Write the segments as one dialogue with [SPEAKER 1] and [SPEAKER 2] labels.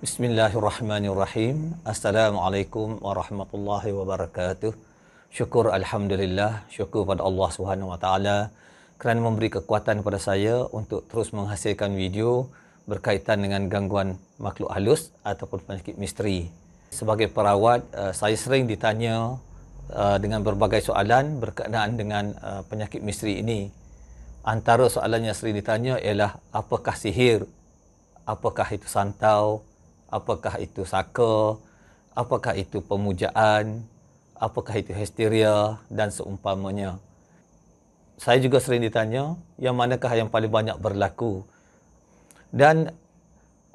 [SPEAKER 1] Bismillahirrahmanirrahim. Assalamualaikum warahmatullahi wabarakatuh. Syukur alhamdulillah, syukur pada Allah Subhanahu wa taala kerana memberi kekuatan kepada saya untuk terus menghasilkan video berkaitan dengan gangguan makhluk halus ataupun penyakit misteri. Sebagai perawat, saya sering ditanya dengan berbagai soalan berkenaan dengan penyakit misteri ini. Antara soalan yang sering ditanya ialah apakah sihir, apakah itu santau, apakah itu saka, apakah itu pemujaan, apakah itu histeria dan seumpamanya. Saya juga sering ditanya yang manakah yang paling banyak berlaku. Dan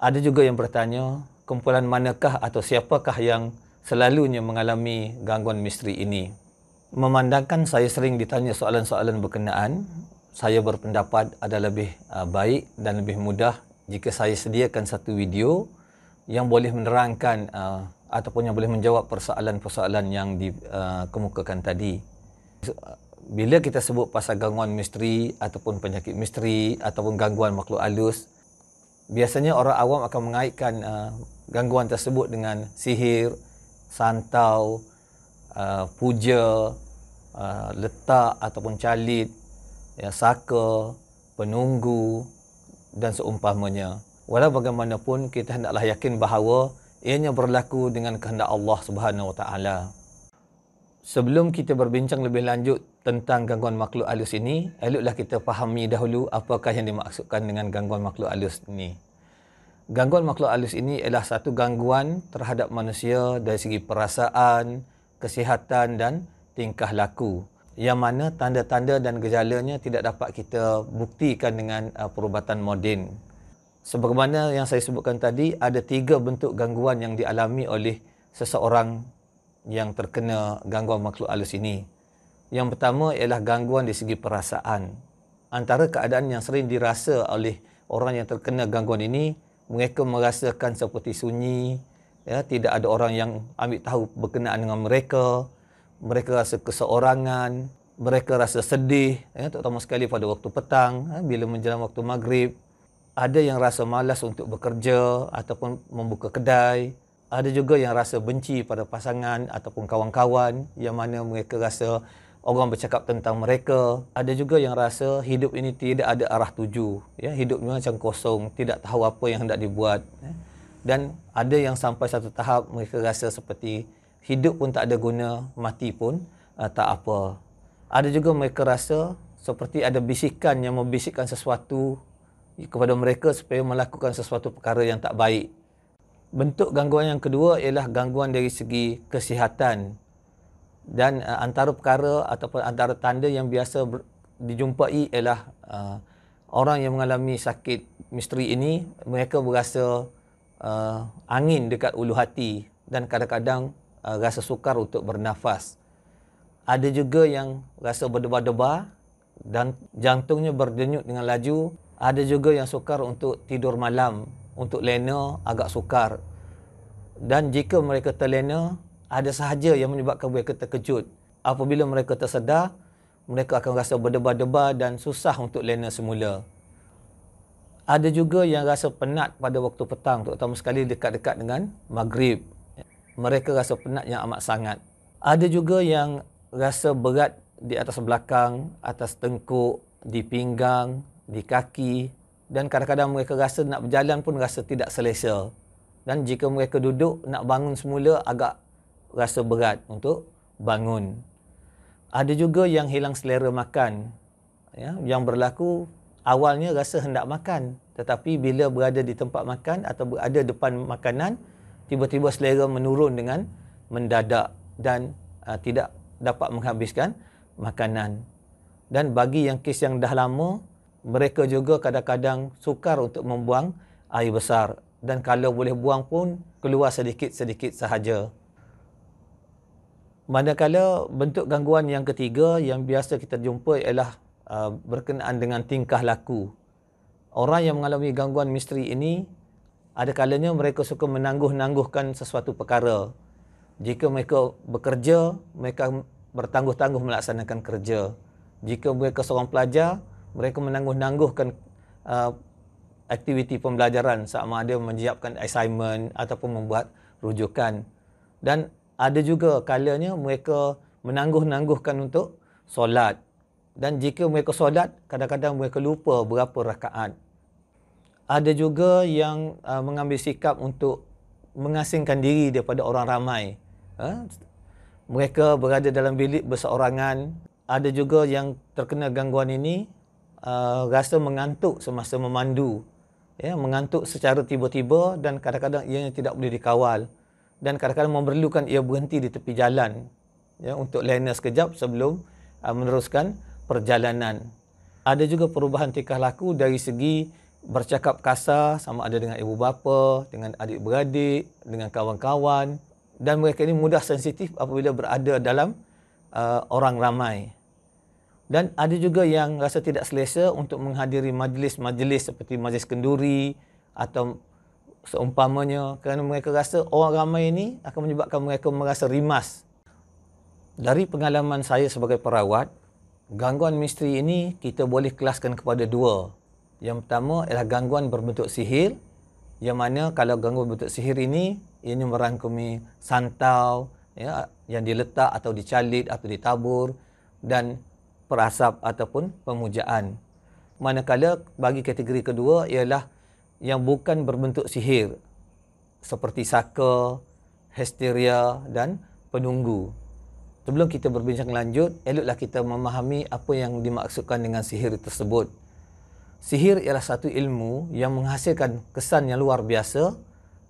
[SPEAKER 1] ada juga yang bertanya kumpulan manakah atau siapakah yang selalunya mengalami gangguan misteri ini. Memandangkan saya sering ditanya soalan-soalan berkenaan, saya berpendapat ada lebih baik dan lebih mudah jika saya sediakan satu video yang boleh menerangkan ataupun yang boleh menjawab persoalan-persoalan yang dikemukakan tadi. Bila kita sebut pasal gangguan misteri ataupun penyakit misteri ataupun gangguan makhluk halus, biasanya orang awam akan mengaitkan gangguan tersebut dengan sihir, santau, puja, letak ataupun calit, saka, penunggu dan seumpamanya. Walau bagaimanapun, kita hendaklah yakin bahawa ianya berlaku dengan kehendak Allah Subhanahu wa taala. Sebelum kita berbincang lebih lanjut tentang gangguan makhluk halus ini, eloklah kita fahami dahulu apakah yang dimaksudkan dengan gangguan makhluk halus ini. Gangguan makhluk halus ini ialah satu gangguan terhadap manusia dari segi perasaan, kesihatan dan tingkah laku, yang mana tanda-tanda dan gejalanya tidak dapat kita buktikan dengan perubatan moden. Sebagaimana yang saya sebutkan tadi, ada 3 bentuk gangguan yang dialami oleh seseorang yang terkena gangguan makhluk halus ini. Yang pertama ialah gangguan di segi perasaan. Antara keadaan yang sering dirasa oleh orang yang terkena gangguan ini, mereka merasakan seperti sunyi, tidak ada orang yang ambil tahu berkenaan dengan mereka, mereka rasa keseorangan, mereka rasa sedih, terutama sekali pada waktu petang, bila menjelang waktu maghrib. Ada yang rasa malas untuk bekerja ataupun membuka kedai. Ada juga yang rasa benci pada pasangan ataupun kawan-kawan, yang mana mereka rasa orang bercakap tentang mereka. Ada juga yang rasa hidup ini tidak ada arah tuju. Hidup ini macam kosong, tidak tahu apa yang hendak dibuat. Dan ada yang sampai satu tahap mereka rasa seperti hidup pun tak ada guna, mati pun tak apa. Ada juga mereka rasa seperti ada bisikan yang membisikkan sesuatu kepada mereka supaya melakukan sesuatu perkara yang tak baik. Bentuk gangguan yang kedua ialah gangguan dari segi kesihatan. Dan antara perkara ataupun antara tanda yang biasa dijumpai ialah orang yang mengalami sakit misteri ini, mereka berasa angin dekat ulu hati dan kadang-kadang rasa sukar untuk bernafas. Ada juga yang rasa berdebar-debar dan jantungnya berdenyut dengan laju. Ada juga yang sukar untuk tidur malam, untuk lena agak sukar. Dan jika mereka terlena, ada sahaja yang menyebabkan mereka terkejut. Apabila mereka tersedar, mereka akan rasa berdebar-debar dan susah untuk lena semula. Ada juga yang rasa penat pada waktu petang, terutama sekali dekat-dekat dengan maghrib. Mereka rasa penat yang amat sangat. Ada juga yang rasa berat di atas belakang, atas tengkuk, di pinggang, di kaki, dan kadang-kadang mereka rasa nak berjalan pun rasa tidak selesa. Dan jika mereka duduk, nak bangun semula agak rasa berat untuk bangun. Ada juga yang hilang selera makan. Yang berlaku awalnya rasa hendak makan, tetapi bila berada di tempat makan atau berada depan makanan, tiba-tiba selera menurun dengan mendadak dan tidak dapat menghabiskan makanan. Dan bagi yang kes yang dah lama, mereka juga kadang-kadang sukar untuk membuang air besar. Dan kalau boleh buang pun, keluar sedikit-sedikit sahaja. Manakala bentuk gangguan yang ketiga yang biasa kita jumpa ialah berkenaan dengan tingkah laku. Orang yang mengalami gangguan misteri ini, ada kalanya mereka suka menangguh-nangguhkan sesuatu perkara. Jika mereka bekerja, mereka bertangguh-tangguh melaksanakan kerja. Jika mereka seorang pelajar, mereka menangguh-nangguhkan aktiviti pembelajaran, sama ada menyiapkan assignment ataupun membuat rujukan. Dan ada juga kalanya mereka menangguh-nangguhkan untuk solat. Dan jika mereka solat, kadang-kadang mereka lupa berapa rakaat. Ada juga yang mengambil sikap untuk mengasingkan diri daripada orang ramai. Mereka berada dalam bilik berseorangan. Ada juga yang terkena gangguan ini rasa mengantuk semasa memandu. Mengantuk secara tiba-tiba dan kadang-kadang ianya tidak boleh dikawal. Dan kadang-kadang memerlukan ia berhenti di tepi jalan untuk lena sekejap sebelum meneruskan perjalanan. Ada juga perubahan tingkah laku dari segi bercakap kasar, sama ada dengan ibu bapa, dengan adik-beradik, dengan kawan-kawan. Dan mereka ini mudah sensitif apabila berada dalam orang ramai. Dan ada juga yang rasa tidak selesa untuk menghadiri majlis-majlis seperti majlis kenduri atau seumpamanya, kerana mereka rasa orang ramai ini akan menyebabkan mereka merasa rimas. Dari pengalaman saya sebagai perawat, gangguan misteri ini kita boleh kelaskan kepada dua. Yang pertama ialah gangguan berbentuk sihir, yang mana kalau gangguan berbentuk sihir ini, ianya merangkumi santau, yang diletak atau dicalit atau ditabur, dan perasap ataupun pemujaan. Manakala bagi kategori kedua ialah yang bukan berbentuk sihir, seperti saka, histeria dan penunggu. Sebelum kita berbincang lanjut, eloklah kita memahami apa yang dimaksudkan dengan sihir tersebut. Sihir ialah satu ilmu yang menghasilkan kesan yang luar biasa,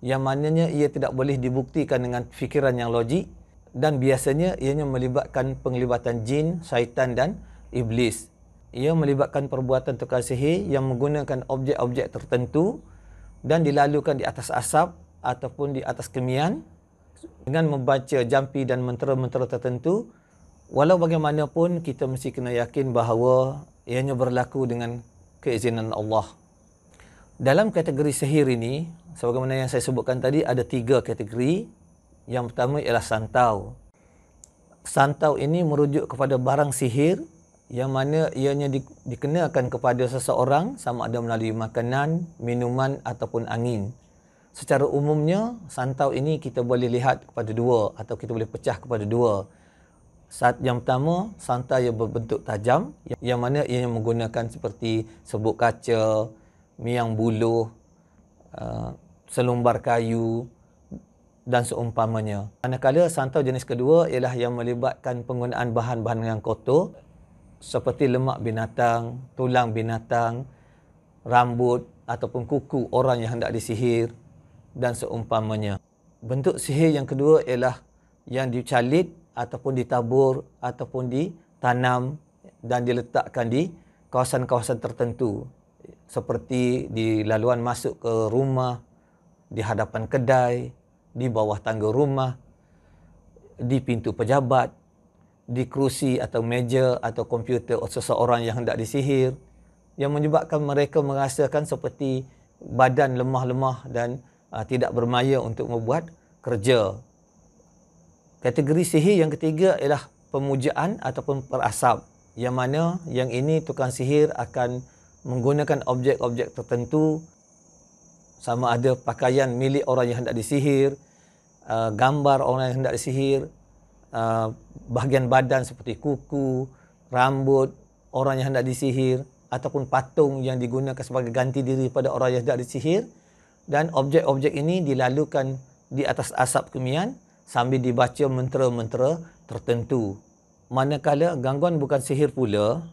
[SPEAKER 1] yang mananya ia tidak boleh dibuktikan dengan fikiran yang logik, dan biasanya ianya melibatkan penglibatan jin, syaitan dan iblis. Ia melibatkan perbuatan tukar sihir yang menggunakan objek-objek tertentu dan dilalukan di atas asap ataupun di atas kemian dengan membaca jampi dan mentera-mentera tertentu. Walau bagaimanapun, kita mesti kena yakin bahawa ianya berlaku dengan keizinan Allah. Dalam kategori sihir ini, sebagaimana yang saya sebutkan tadi, ada 3 kategori. Yang pertama ialah santau. Santau ini merujuk kepada barang sihir yang mana ianya dikenakan kepada seseorang, sama ada melalui makanan, minuman ataupun angin. Secara umumnya, santau ini kita boleh lihat kepada dua, atau kita boleh pecah kepada dua. Yang pertama, santau yang berbentuk tajam, yang mana ianya menggunakan seperti serbuk kaca, miang buluh, selumbar kayu dan seumpamanya. Manakala santau jenis kedua ialah yang melibatkan penggunaan bahan-bahan yang kotor, seperti lemak binatang, tulang binatang, rambut ataupun kuku orang yang hendak disihir dan seumpamanya. Bentuk sihir yang kedua ialah yang dicalit ataupun ditabur ataupun ditanam dan diletakkan di kawasan-kawasan tertentu, seperti di laluan masuk ke rumah, di hadapan kedai, di bawah tangga rumah, di pintu pejabat, di kerusi atau meja atau komputer seseorang yang hendak disihir, yang menyebabkan mereka merasakan seperti badan lemah-lemah dan tidak bermaya untuk membuat kerja. Kategori sihir yang ketiga ialah pemujaan ataupun perasap, yang mana yang ini tukang sihir akan menggunakan objek-objek tertentu, sama ada pakaian milik orang yang hendak disihir, gambar orang yang hendak disihir, bahagian badan seperti kuku, rambut orang yang hendak disihir, ataupun patung yang digunakan sebagai ganti diri pada orang yang hendak disihir. Dan objek-objek ini dilalukan di atas asap kemian sambil dibaca mentera-mentera tertentu. Manakala gangguan bukan sihir pula,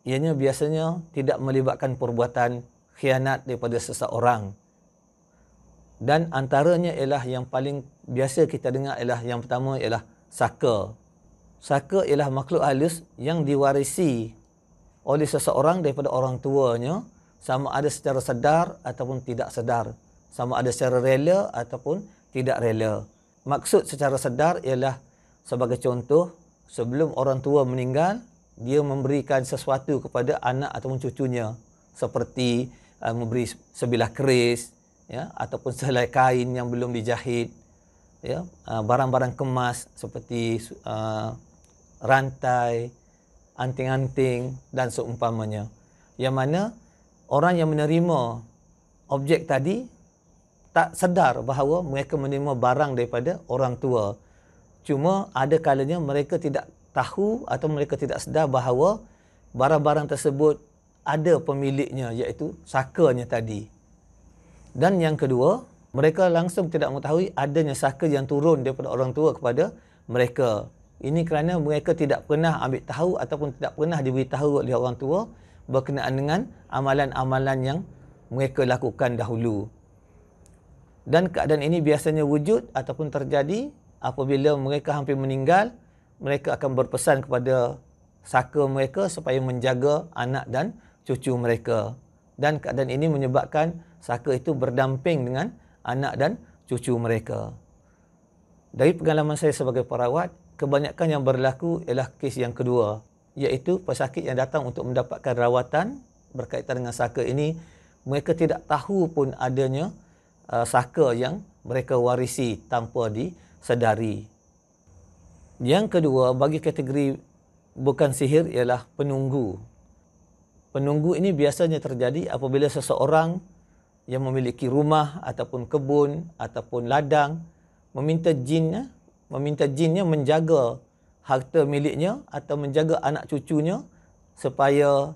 [SPEAKER 1] ianya biasanya tidak melibatkan perbuatan khianat daripada seseorang. Dan antaranya ialah yang paling biasa kita dengar ialah yang pertama ialah saka. Saka ialah makhluk halus yang diwarisi oleh seseorang daripada orang tuanya, sama ada secara sedar ataupun tidak sedar, sama ada secara rela ataupun tidak rela. Maksud secara sedar ialah, sebagai contoh, sebelum orang tua meninggal, dia memberikan sesuatu kepada anak ataupun cucunya, seperti memberi sebilah keris, ataupun sehelai kain yang belum dijahit, barang-barang kemas seperti rantai, anting-anting dan seumpamanya. Yang mana orang yang menerima objek tadi tak sedar bahawa mereka menerima barang daripada orang tua. Cuma ada kalanya mereka tidak tahu atau mereka tidak sedar bahawa barang-barang tersebut ada pemiliknya, iaitu sakanya tadi. Dan yang kedua, mereka langsung tidak mengetahui adanya saka yang turun daripada orang tua kepada mereka. Ini kerana mereka tidak pernah ambil tahu ataupun tidak pernah diberitahu oleh orang tua berkenaan dengan amalan-amalan yang mereka lakukan dahulu. Dan keadaan ini biasanya wujud ataupun terjadi apabila mereka hampir meninggal, mereka akan berpesan kepada saka mereka supaya menjaga anak dan cucu mereka. Dan keadaan ini menyebabkan saka itu berdamping dengan anak dan cucu mereka. Dari pengalaman saya sebagai perawat, kebanyakan yang berlaku ialah kes yang kedua, iaitu pesakit yang datang untuk mendapatkan rawatan berkaitan dengan saka ini, mereka tidak tahu pun adanya saka yang mereka warisi tanpa disedari. Yang kedua, bagi kategori bukan sihir ialah penunggu. Penunggu ini biasanya terjadi apabila seseorang yang memiliki rumah ataupun kebun ataupun ladang meminta jinnya menjaga harta miliknya atau menjaga anak cucunya supaya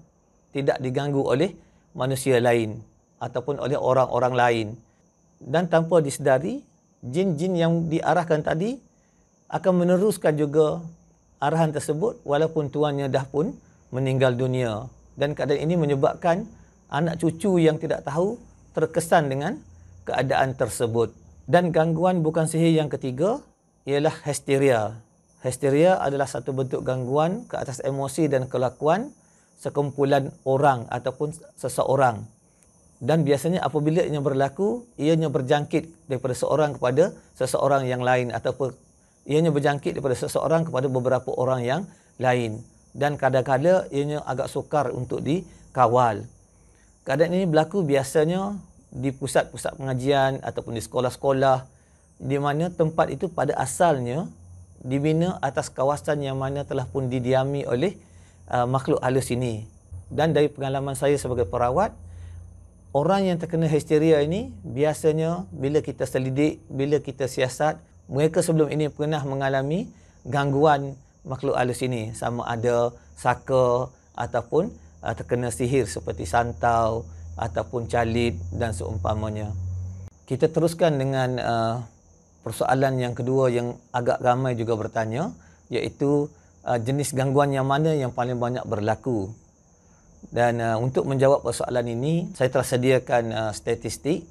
[SPEAKER 1] tidak diganggu oleh manusia lain ataupun oleh orang-orang lain. Dan tanpa disedari, jin-jin yang diarahkan tadi akan meneruskan juga arahan tersebut walaupun tuannya dah pun meninggal dunia. Dan keadaan ini menyebabkan anak cucu yang tidak tahu terkesan dengan keadaan tersebut. Dan gangguan bukan sihir yang ketiga ialah histeria. Histeria adalah satu bentuk gangguan ke atas emosi dan kelakuan sekumpulan orang ataupun seseorang. Dan biasanya apabila ianya berlaku, ianya berjangkit daripada seorang kepada seseorang yang lain ataupun ianya berjangkit daripada seseorang kepada beberapa orang yang lain. Dan kadang-kadang ianya agak sukar untuk dikawal. Keadaan ini berlaku biasanya di pusat-pusat pengajian ataupun di sekolah-sekolah di mana tempat itu pada asalnya dibina atas kawasan yang mana telah pun didiami oleh makhluk halus ini. Dan dari pengalaman saya sebagai perawat, orang yang terkena histeria ini biasanya bila kita selidik, bila kita siasat, mereka sebelum ini pernah mengalami gangguan makhluk halus ini, sama ada saka ataupun terkena sihir seperti santau ataupun calit dan seumpamanya. Kita teruskan dengan persoalan yang kedua yang agak ramai juga bertanya, iaitu jenis gangguan yang mana yang paling banyak berlaku. Dan untuk menjawab persoalan ini, saya telah sediakan statistik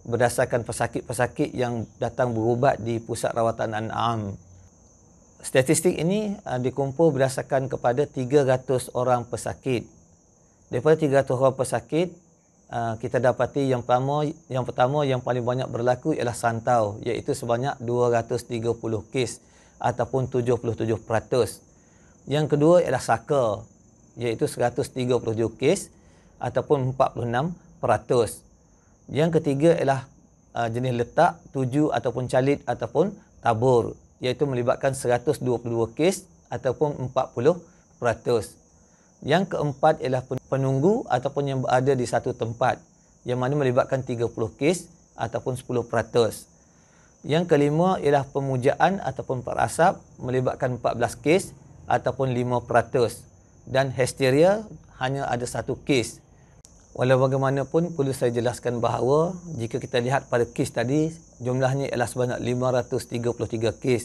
[SPEAKER 1] berdasarkan pesakit-pesakit yang datang berubat di Pusat Rawatan An'am. Statistik ini dikumpul berdasarkan kepada 300 orang pesakit. Daripada 300 orang pesakit, kita dapati yang pertama yang paling banyak berlaku ialah santau, iaitu sebanyak 230 kes ataupun 77%. Yang kedua ialah saka, iaitu 137 kes ataupun 46%. Yang ketiga ialah jenis letak, tuju ataupun calit ataupun tabur, iaitu melibatkan 122 kes ataupun 40%. Yang keempat ialah penunggu ataupun yang berada di satu tempat, yang mana melibatkan 30 kes ataupun 10%. Yang kelima ialah pemujaan ataupun perasap, melibatkan 14 kes ataupun 5%. Dan histeria hanya ada satu kes. Walau bagaimanapun perlu saya jelaskan bahawa jika kita lihat pada kes tadi, jumlahnya ialah sebanyak 533 kes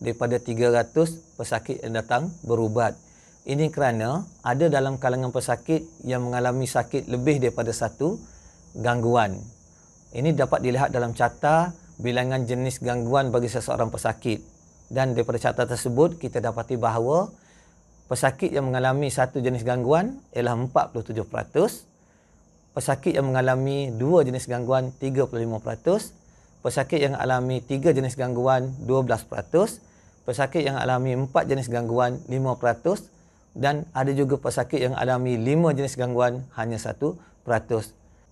[SPEAKER 1] daripada 300 pesakit yang datang berubat. Ini kerana ada dalam kalangan pesakit yang mengalami sakit lebih daripada satu gangguan. Ini dapat dilihat dalam carta bilangan jenis gangguan bagi seseorang pesakit. Dan daripada carta tersebut kita dapati bahawa pesakit yang mengalami satu jenis gangguan ialah 47%, pesakit yang mengalami dua jenis gangguan 35%, pesakit yang alami 3 jenis gangguan 12%, pesakit yang alami 4 jenis gangguan 5%, dan ada juga pesakit yang alami 5 jenis gangguan hanya 1%.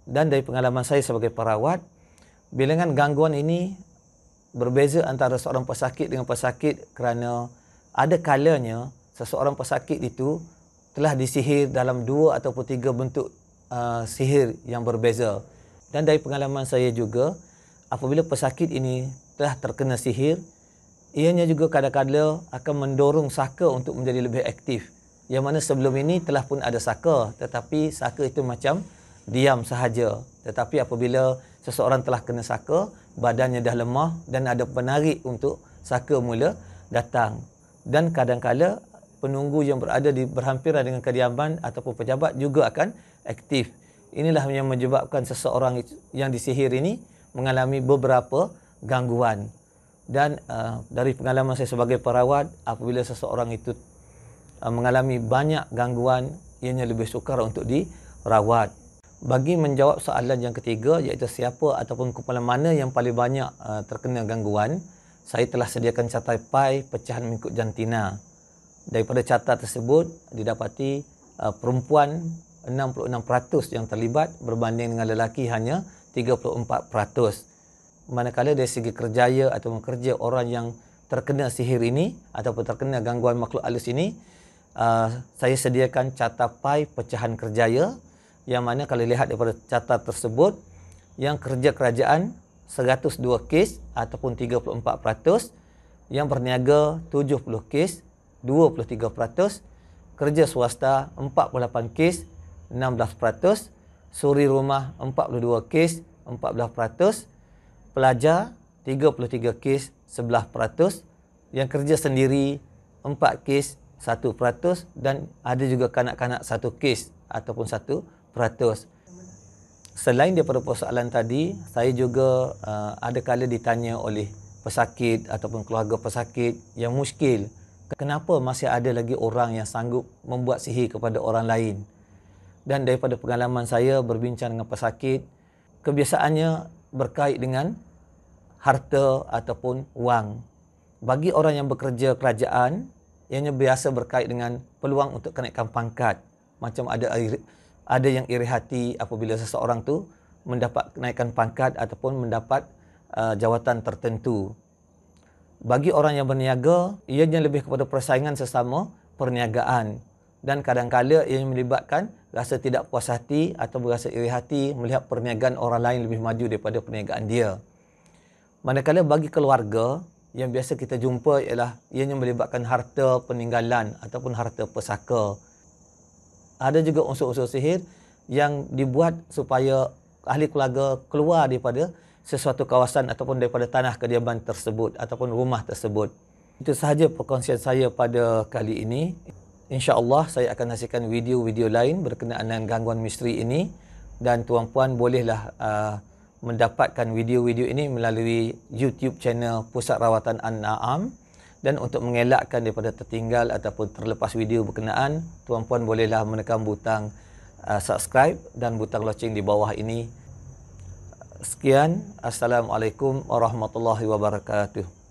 [SPEAKER 1] Dan dari pengalaman saya sebagai perawat, bilangan gangguan ini berbeza antara seorang pesakit dengan pesakit kerana ada kalanya seseorang pesakit itu telah disihir dalam 2 ataupun 3 bentuk sihir yang berbeza. Dan dari pengalaman saya juga, apabila pesakit ini telah terkena sihir, ianya juga kadang-kadang akan mendorong saka untuk menjadi lebih aktif. Yang mana sebelum ini telah pun ada saka, tetapi saka itu macam diam sahaja. Tetapi apabila seseorang telah kena saka, badannya dah lemah dan ada penarik untuk saka mula datang. Dan kadang-kadang penunggu yang berada di berhampiran dengan kediaman ataupun pejabat juga akan aktif. Inilah yang menyebabkan seseorang yang disihir ini mengalami beberapa gangguan. Dan dari pengalaman saya sebagai perawat, apabila seseorang itu mengalami banyak gangguan, ianya lebih sukar untuk dirawat. Bagi menjawab soalan yang ketiga, iaitu siapa ataupun kumpulan mana yang paling banyak terkena gangguan, saya telah sediakan carta pai pecahan mengikut jantina. Daripada carta tersebut didapati perempuan 66% yang terlibat berbanding dengan lelaki hanya 34%. Manakala dari segi kerjaya atau kerja orang yang terkena sihir ini ataupun terkena gangguan makhluk halus ini, saya sediakan carta pai pecahan kerjaya, yang mana kalau lihat daripada carta tersebut, yang kerja kerajaan 102 kes ataupun 34%, yang berniaga 70 kes 23%, kerja swasta 48 kes 16%, suri rumah 42 kes 14%, pelajar 33 kes 11%, yang kerja sendiri 4 kes 1%, dan ada juga kanak-kanak 1 kes ataupun 1%. Selain daripada persoalan tadi, saya juga ada kala ditanya oleh pesakit ataupun keluarga pesakit yang muskil, kenapa masih ada lagi orang yang sanggup membuat sihir kepada orang lain. Dan daripada pengalaman saya berbincang dengan pesakit, kebiasaannya berkait dengan harta ataupun wang. Bagi orang yang bekerja kerajaan, ianya biasa berkait dengan peluang untuk kenaikan pangkat. Macam ada yang iri hati apabila seseorang tu mendapat kenaikan pangkat ataupun mendapat jawatan tertentu. Bagi orang yang berniaga, ianya lebih kepada persaingan sesama perniagaan. Dan kadang-kadang ia melibatkan rasa tidak puas hati atau rasa iri hati melihat perniagaan orang lain lebih maju daripada perniagaan dia. Manakala bagi keluarga, yang biasa kita jumpa ialah ianya melibatkan harta peninggalan ataupun harta pesaka. Ada juga unsur-unsur sihir yang dibuat supaya ahli keluarga keluar daripada sesuatu kawasan ataupun daripada tanah kediaman tersebut ataupun rumah tersebut. Itu sahaja perkongsian saya pada kali ini. InsyaAllah saya akan hasilkan video-video lain berkenaan dengan gangguan misteri ini, dan tuan-puan bolehlah mendapatkan video-video ini melalui YouTube channel Pusat Rawatan An-Na'am. Dan untuk mengelakkan daripada tertinggal ataupun terlepas video berkenaan, tuan-puan bolehlah menekan butang subscribe dan butang loceng di bawah ini. Sekian, Assalamualaikum warahmatullahi wabarakatuh.